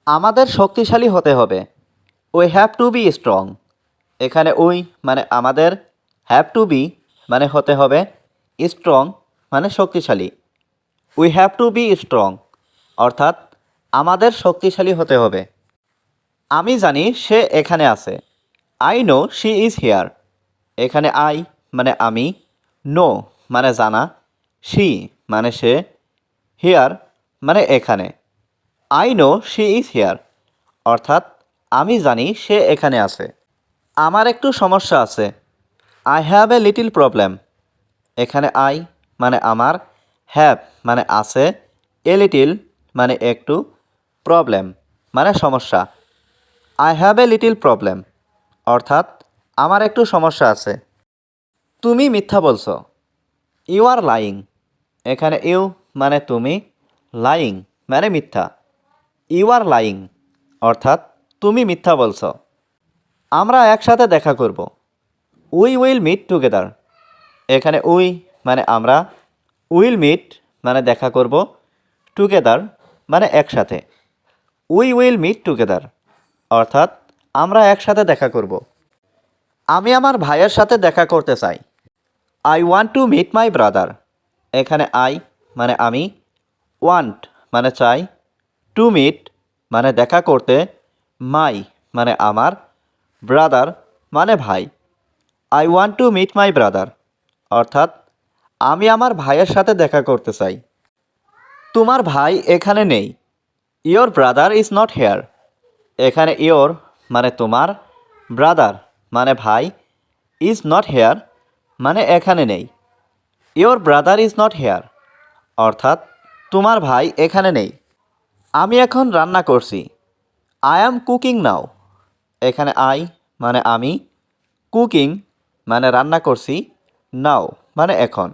আমাদের শক্তিশালী হতে হবে। We have to be strong. এখানে উই মানে আমাদের, হ্যাভ টু বি মানে হতে হবে, স্ট্রং মানে শক্তিশালী। We have to be strong অর্থাৎ আমাদের শক্তিশালী হতে হবে। আমি জানি সে এখানে আছে। I know she is here. এখানে আই মানে আমি, নো মানে জানা, শি মানে সে, হিয়ার মানে এখানে। I know she is here অর্থাৎ আমি জানি সে এখানে আছে। আমার একটু সমস্যা আছে। I have a little problem. এখানে আই মানে আমার, হ্যাভ মানে আছে, এ লিটিল মানে একটু, প্রবলেম মানে সমস্যা। I have a little problem অর্থাৎ আমার একটু সমস্যা আছে। তুমি মিথ্যা বলছো। You are lying. এখানে ইউ মানে তুমি, লাইং মানে মিথ্যা। ইউ আর লাইং অর্থাৎ তুমি মিথ্যা বলছো। আমরা একসাথে দেখা করব। We will meet together. এখানে উই মানে আমরা, উইল মিট মানে দেখা করব, টুগেদার মানে একসাথে। উই উইল মিট টুগেদার অর্থাৎ আমরা একসাথে দেখা করব। আমি আমার ভাইয়ের সাথে দেখা করতে চাই। I want to meet my brother. এখানে আই মানে আমি, ওয়ান্ট মানে চাই, টু মিট মানে দেখা করতে, মাই মানে আমার, ব্রাদার মানে ভাই। I want to meet my brother অর্থাৎ আমি আমার ভাইয়ের সাথে দেখা করতে চাই। তোমার ভাই এখানে নেই। Your brother is not here. এখানে ইয়োর মানে তোমার, ব্রাদার মানে ভাই, ইজ নট হেয়ার মানে এখানে নেই। Your brother is not here অর্থাৎ তোমার ভাই এখানে নেই। আমি এখন রান্না করছি। I am cooking now. এখানে আই মানে আমি, কুকিং মানে রান্না করছি, নাও মানে এখন।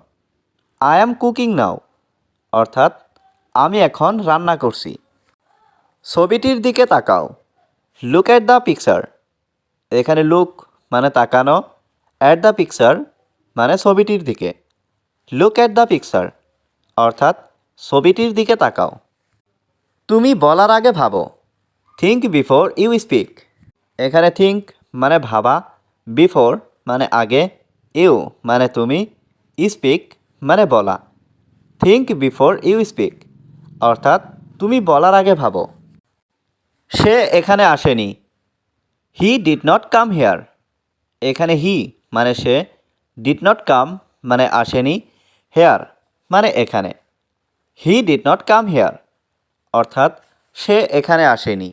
আই অ্যাম কুকিং নাও অর্থাৎ আমি এখন রান্না করছি। ছবিটির দিকে তাকাও। Look at the picture. এখানে লুক মানে তাকানো, অ্যাট দ্য পিকচার মানে ছবিটির দিকে। লুক অ্যাট দ্য পিকচার অর্থাৎ ছবিটির দিকে তাকাও। তুমি বলার আগে ভাবো। Think before you speak. এখানে থিঙ্ক মানে ভাবা, বিফোর মানে আগে, ইউ মানে তুমি, স্পিক মানে বলা। থিঙ্ক বিফোর ইউ স্পিক অর্থাৎ তুমি বলার আগে ভাবো। সে এখানে আসেনি। He did not come here. এখানে হি মানে সে, ডিড নট কাম মানে আসেনি, হেয়ার মানে এখানে। He did not come here অর্থাৎ সে এখানে আসেনি।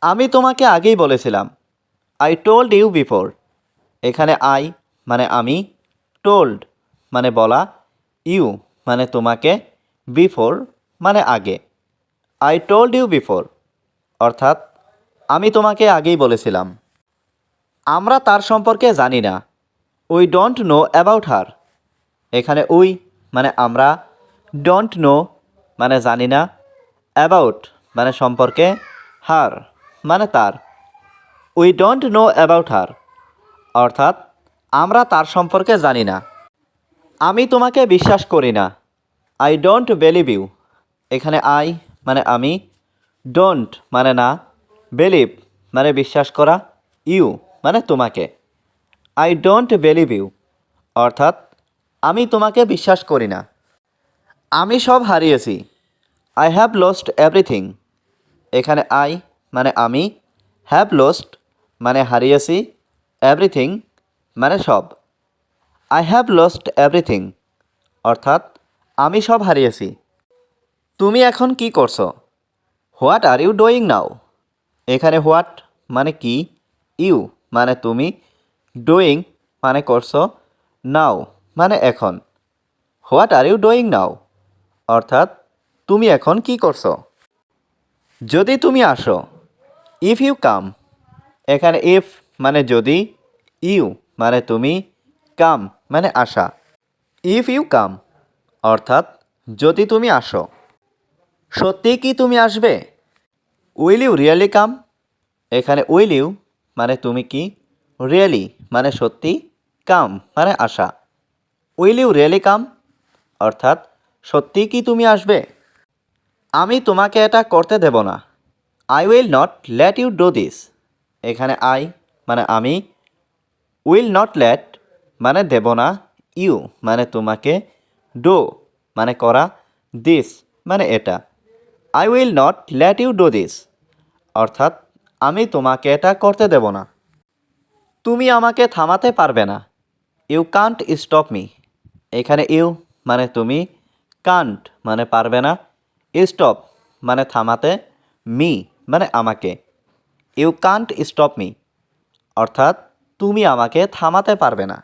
আমি তোমাকে আগেই বলেছিলাম। I told you before. এখানে আই মানে আমি, টোল্ড মানে বলা, ইউ মানে তোমাকে, বিফোর মানে আগে। আই টোল্ড ইউ বিফোর অর্থাৎ আমি তোমাকে আগেই বলেছিলাম। আমরা তার সম্পর্কে জানি না। We don't know about her. এখানে উই মানে আমরা, ডোন্ট নো মানে জানি না, অ্যাবাউট মানে সম্পর্কে, হার মানে তার। We don't know about her অর্থাৎ আমরা তার সম্পর্কে জানি না। আমি তোমাকে বিশ্বাস করি না। I don't believe you. এখানে আই মানে আমি, ডোন্ট মানে না, বিলিভ মানে বিশ্বাস করা, ইউ মানে তোমাকে। আই ডোন্ট বিলিভ ইউ অর্থাৎ আমি তোমাকে বিশ্বাস করি না। আমি সব হারিয়েছি। I have lost everything. এখানে আই মানে আমি, হ্যাভ লস্ট মানে হারিয়েছি, এভরিথিং মানে সব। আই হ্যাভ লস্ট এভরিথিং অর্থাৎ আমি সব হারিয়েছি। তুমি এখন কি করছো? What are you doing now. এখানে হোয়াট মানে কি, ইউ মানে তুমি, ডুইং মানে করছো, নাও মানে এখন। What are you doing now অর্থাৎ তুমি এখন কি করছো? যদি তুমি আসো। If you come. এখানে ইফ মানে যদি, ইউ মানে তুমি, কাম মানে আসা। ইফ ইউ কাম অর্থাৎ যদি তুমি আসো। সত্যি কি তুমি আসবে? উইল ইউ রিয়েলি কাম। এখানে উইল ইউ মানে তুমি কি, রিয়েলি মানে সত্যি, কাম মানে আসা। উইল ইউ রিয়েলি কাম অর্থাৎ সত্যি কি তুমি আসবে? আমি তোমাকে এটা করতে দেব না। I will not let you do this. এখানে আই মানে আমি, উইল নট লেট মানে দেব না, ইউ মানে তোমাকে, ডু মানে করা, দিস মানে এটা। I will not let you do this অর্থাৎ আমি তোমাকে এটা করতে দেব না। তুমি আমাকে থামাতে পারবে না। You can't stop me. এখানে ইউ মানে তুমি, কান্ট মানে পারবে না, স্টপ মানে থামাতে, মি মানে আমাকে। ইউ কান্ট স্টপ মি অর্থাৎ তুমি আমাকে থামাতে পারবে না।